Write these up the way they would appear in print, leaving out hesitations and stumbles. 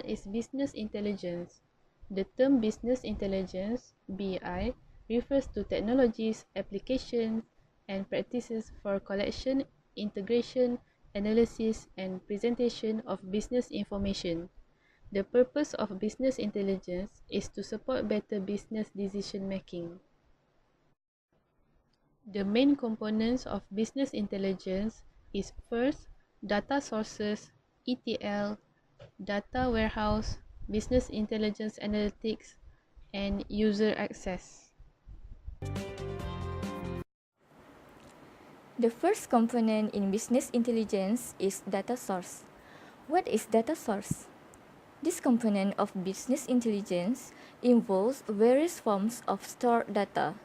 What is business intelligence? The term business intelligence (BI) refers to technologies, applications, and practices for collection, integration, analysis, and presentation of business information. The purpose of business intelligence is to support better business decision making. The main components of business intelligence is first, data sources, ETL, data warehouse, business intelligence analytics, and user access. The first component in business intelligence is data source. What is data source? This component of business intelligence involves various forms of stored data.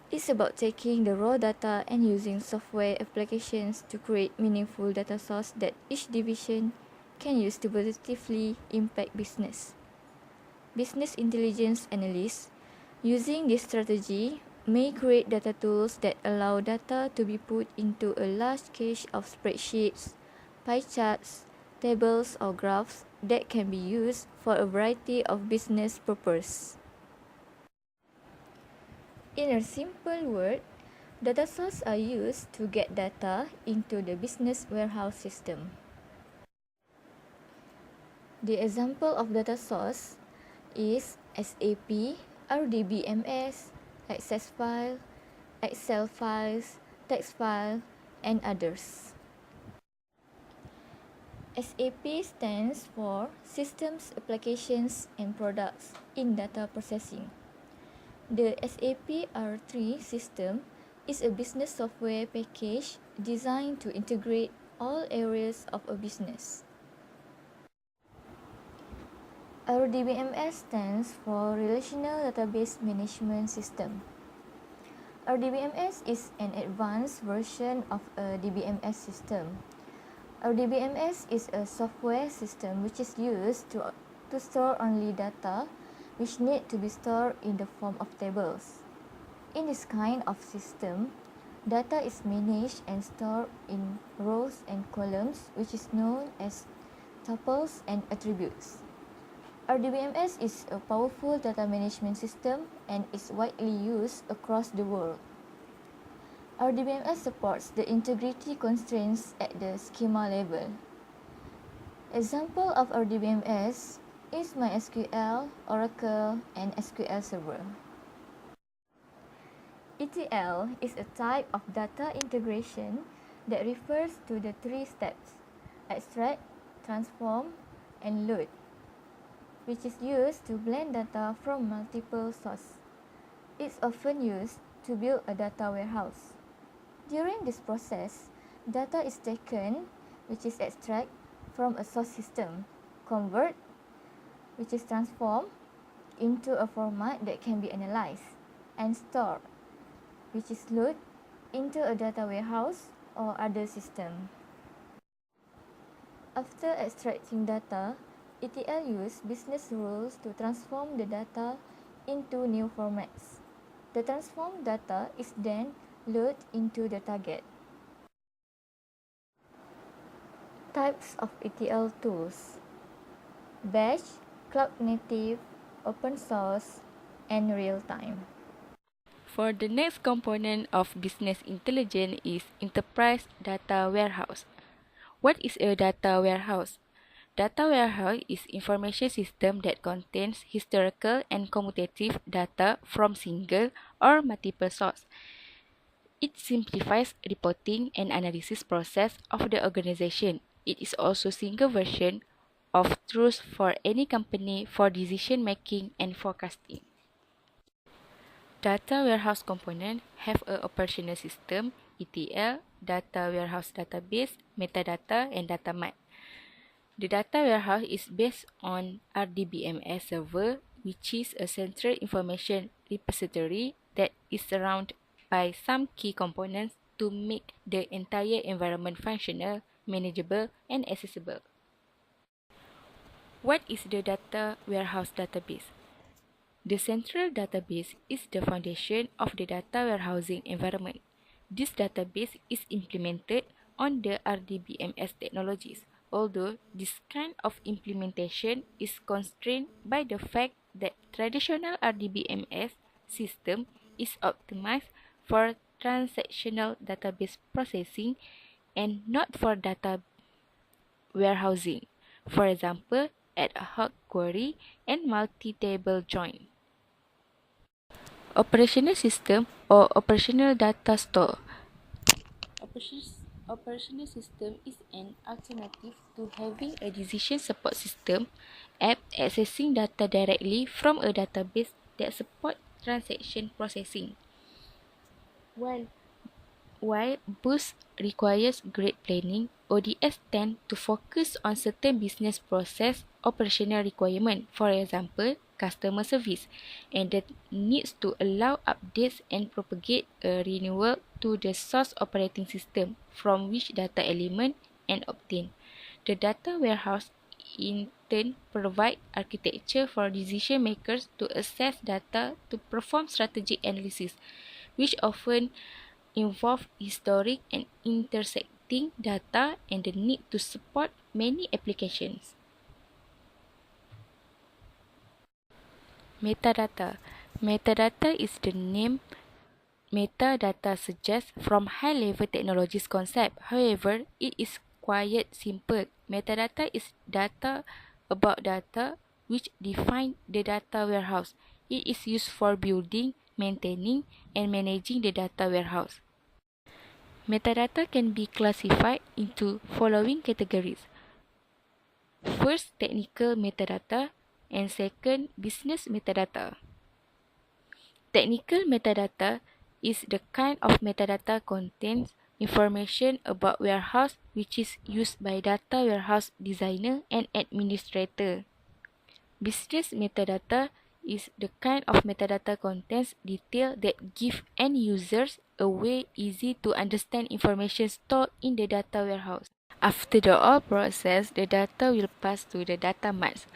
It's about taking the raw data and using software applications to create meaningful data source that each division can use to positively impact business. Business intelligence analysts using this strategy may create data tools that allow data to be put into a large cache of spreadsheets, pie charts, tables, or graphs that can be used for a variety of business purposes. In a simple word, data sources are used to get data into the business warehouse system. The example of data source is SAP, RDBMS, Access file, Excel files, text file, and others. SAP stands for Systems, Applications, and Products in Data Processing. The SAP R3 system is a business software package designed to integrate all areas of a business. RDBMS stands for Relational Database Management System. RDBMS is an advanced version of a DBMS system. RDBMS is a software system which is used to store only data which need to be stored in the form of tables. In this kind of system, data is managed and stored in rows and columns, which is known as tuples and attributes. RDBMS is a powerful data management system and is widely used across the world. RDBMS supports the integrity constraints at the schema level. Example of RDBMS is MySQL, Oracle, and SQL Server. ETL is a type of data integration that refers to the three steps: extract, transform, and load, which is used to blend data from multiple sources. It's often used to build a data warehouse. During this process, data is taken, which is extract, from a source system, convert, which is transformed into a format that can be analyzed, and stored, which is loaded into a data warehouse or other system. After extracting data, ETL uses business rules to transform the data into new formats. The transformed data is then loaded into the target. Types of ETL tools: batch, cloud native, open source, and real-time. For the next component of business intelligence is enterprise data warehouse. What is a data warehouse? Data warehouse is information system that contains historical and commutative data from single or multiple sources. It simplifies reporting and analysis process of the organization. It is also single version of truth for any company for decision making and forecasting. Data warehouse component have a operational system, ETL, data warehouse database, metadata, and data mart. The data warehouse is based on RDBMS server, which is a central information repository that is surrounded by some key components to make the entire environment functional, manageable, and accessible. What is the data warehouse database? The central database is the foundation of the data warehousing environment. This database is implemented on the RDBMS technologies, although this kind of implementation is constrained by the fact that traditional RDBMS system is optimized for transactional database processing and not for data warehousing, for example, ad hoc query and multi-table join. Operational system or operational data store. Operational system is an alternative to having a decision support system app accessing data directly from a database that supports transaction processing. While Boost requires great planning, ODS tend to focus on certain business process operational requirements, for example, customer service, and that needs to allow updates and propagate a renewal to the source operating system from which data element and obtained. The data warehouse in turn provide architecture for decision makers to access data to perform strategic analysis, which often involve historic and intersecting data and the need to support many applications. Metadata. Metadata is the name metadata suggests from high-level technologies concept. However, it is quite simple. Metadata is data about data which define the data warehouse. It is used for building, maintaining, and managing the data warehouse. Metadata can be classified into following categories. First, technical metadata, and second, business metadata. Technical metadata is the kind of metadata contains information about warehouse which is used by data warehouse designer and administrator. Business metadata is the kind of metadata contains detail that give end users a way easy to understand information stored in the data warehouse. After the all process, the data will pass to the data mart.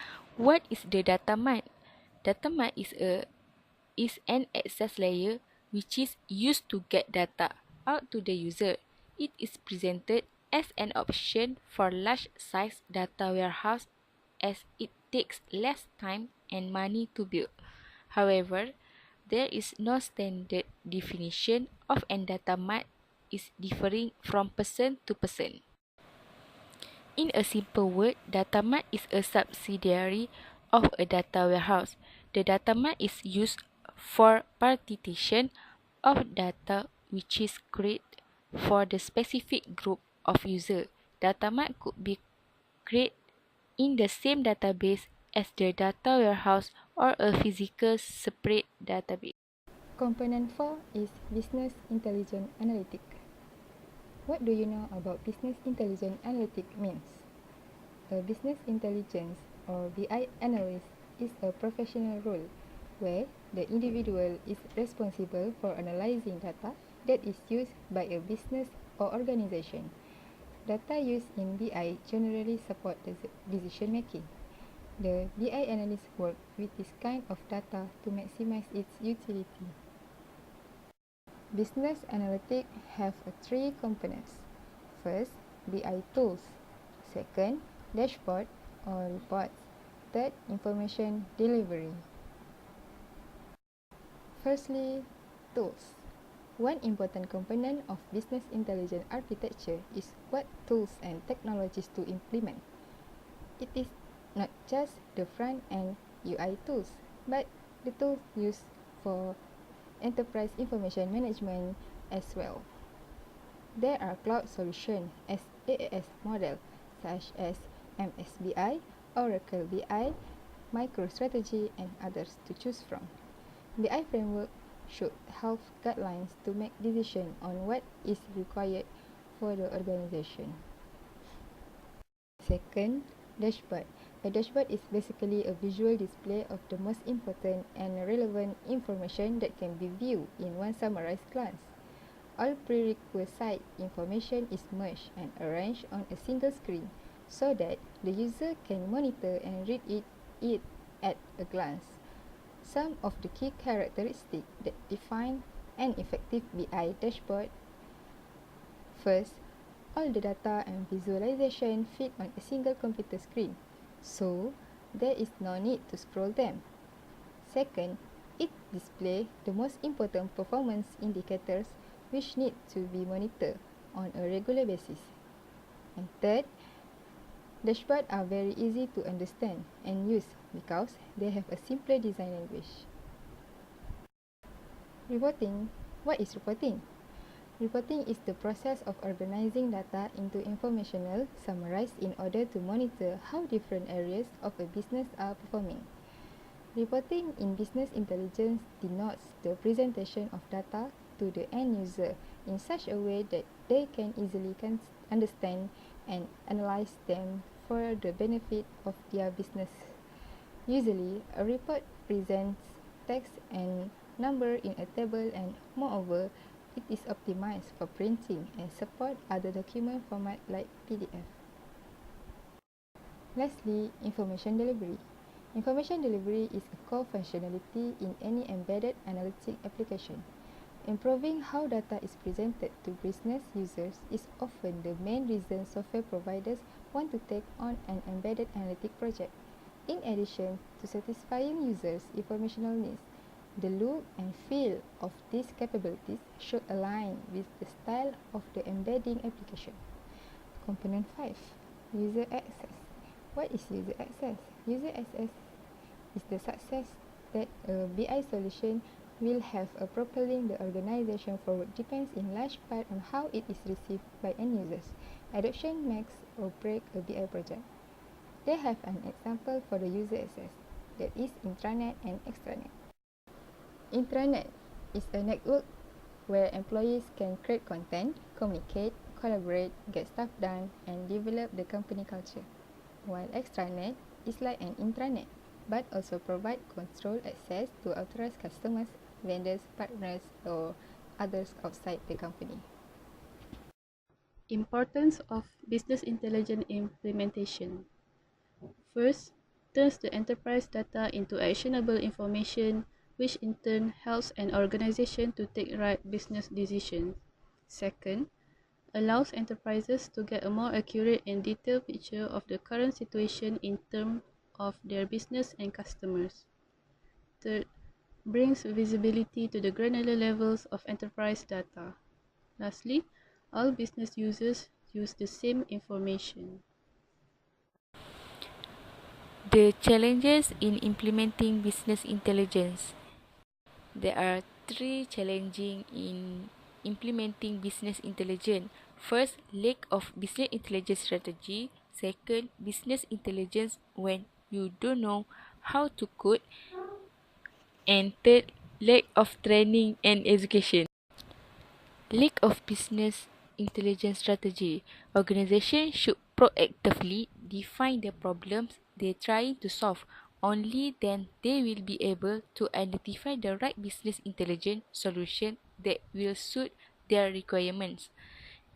What is the data mart? Data mart is an access layer which is used to get data out to the user. It is presented as an option for large size data warehouse as it takes less time and money to build. However, there is no standard definition of an data mart is differing from person to person. In a simple word, data mart is a subsidiary of a data warehouse. The data mart is used for partition of data which is created for the specific group of user. Data mart could be created in the same database as the data warehouse or a physical separate database. Component 4 is Business Intelligence Analytic. What do you know about Business Intelligence Analytic means? A business intelligence or BI analyst is a professional role where the individual is responsible for analyzing data that is used by a business or organization. Data used in BI generally support decision making. The BI analyst works with this kind of data to maximize its utility. Business analytics have three components. First, BI tools. Second, dashboard or reports. Third, information delivery. Firstly, tools. One important component of business intelligence architecture is what tools and technologies to implement. It is not just the front-end UI tools, but the tools used for enterprise information management as well. There are cloud solutions as AAS model such as MSBI, Oracle BI, MicroStrategy, and others to choose from. BI framework should have guidelines to make decisions on what is required for the organization. Second, dashboard. A dashboard is basically a visual display of the most important and relevant information that can be viewed in one summarized glance. All prerequisite information is merged and arranged on a single screen so that the user can monitor and read it at a glance. Some of the key characteristics that define an effective BI dashboard. First, All the data and visualization fit on a single computer screen, so there is no need to scroll them. Second, it displays the most important performance indicators which need to be monitored on a regular basis. And third, dashboards are very easy to understand and use because they have a simpler design language. Reporting. What is reporting? Reporting is the process of organizing data into informational summarized in order to monitor how different areas of a business are performing. Reporting in business intelligence denotes the presentation of data to the end user in such a way that they can easily understand and analyze them for the benefit of their business. Usually, a report presents text and number in a table, and moreover, it is optimized for printing and support other document format like PDF. Lastly, information delivery. Information delivery is a core functionality in any embedded analytic application. Improving how data is presented to business users is often the main reason software providers want to take on an embedded analytic project. In addition to satisfying users' informational needs, the look and feel of these capabilities should align with the style of the embedding application. Component 5. User access. What is user access? User access is the success that a BI solution will have a propelling the organization forward depends in large part on how it is received by end users. Adoption makes or break a BI project. They have an example for the user access, that is intranet and extranet. Intranet is a network where employees can create content, communicate, collaborate, get stuff done, and develop the company culture. While extranet is like an intranet, but also provide control access to authorized customers, vendors, partners, or others outside the company. Importance of business intelligence implementation. First, turns the enterprise data into actionable information, which in turn helps an organization to take right business decisions. Second, allows enterprises to get a more accurate and detailed picture of the current situation in terms of their business and customers. Third, brings visibility to the granular levels of enterprise data. Lastly, all business users use the same information. The challenges in implementing business intelligence. There are three challenges in implementing business intelligence. First, lack of business intelligence strategy. Second, business intelligence when you don't know how to code. And third, lack of training and education. Lack of business intelligence strategy. Organizations should proactively define the problems they're trying to solve. Only then they will be able to identify the right business intelligence solution that will suit their requirements.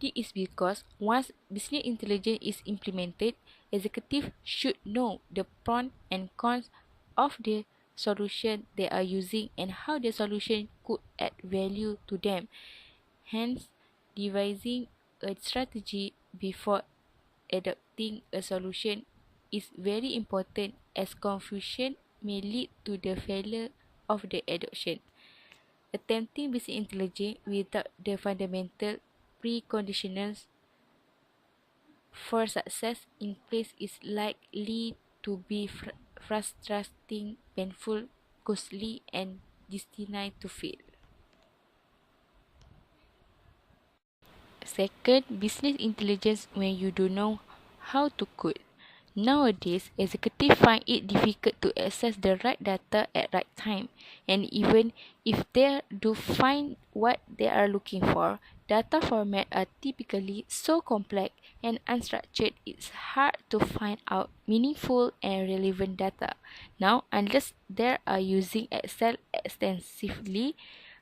This is because once business intelligence is implemented, executives should know the pros and cons of the solution they are using and how the solution could add value to them. Hence, devising a strategy before adopting a solution is very important as confusion may lead to the failure of the adoption. Attempting business intelligence without the fundamental preconditions for success in place is likely to be frustrating, painful, costly, and destined to fail. Second, business intelligence when you don't know how to code. Nowadays, executives find it difficult to access the right data at right time, and even if they do find what they are looking for, data formats are typically so complex and unstructured it's hard to find out meaningful and relevant data. Now, unless they are using Excel extensively,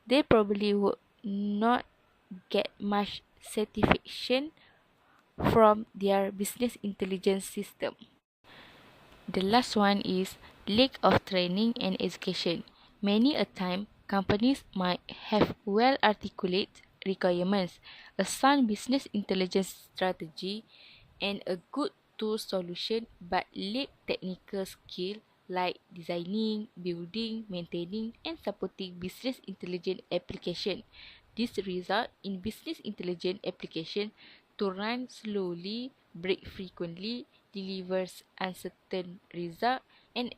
they probably would not get much satisfaction from their business intelligence system. The last one is lack of training and education. Many a time, companies might have well articulated requirements, a sound business intelligence strategy, and a good tool solution but lack technical skill like designing, building, maintaining, and supporting business intelligence application. This result in business intelligence application to run slowly, break frequently, delivers uncertain result, and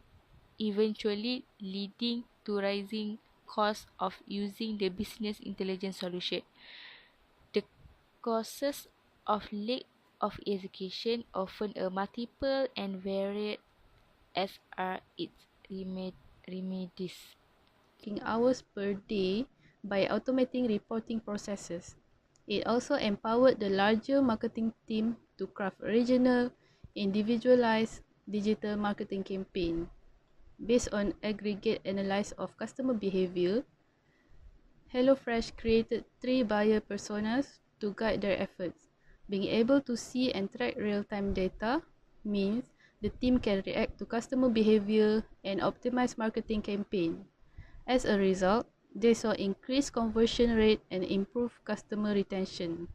eventually leading to rising cost of using the business intelligence solution. The causes of lack of execution often are multiple and varied as are its remedies. Working hours per day by automating reporting processes. It also empowered the larger marketing team to craft regional, individualized digital marketing campaign. Based on aggregate analysis of customer behavior, HelloFresh created 3 buyer personas to guide their efforts. Being able to see and track real-time data means the team can react to customer behavior and optimize marketing campaign. As a result, they saw increased conversion rate and improved customer retention.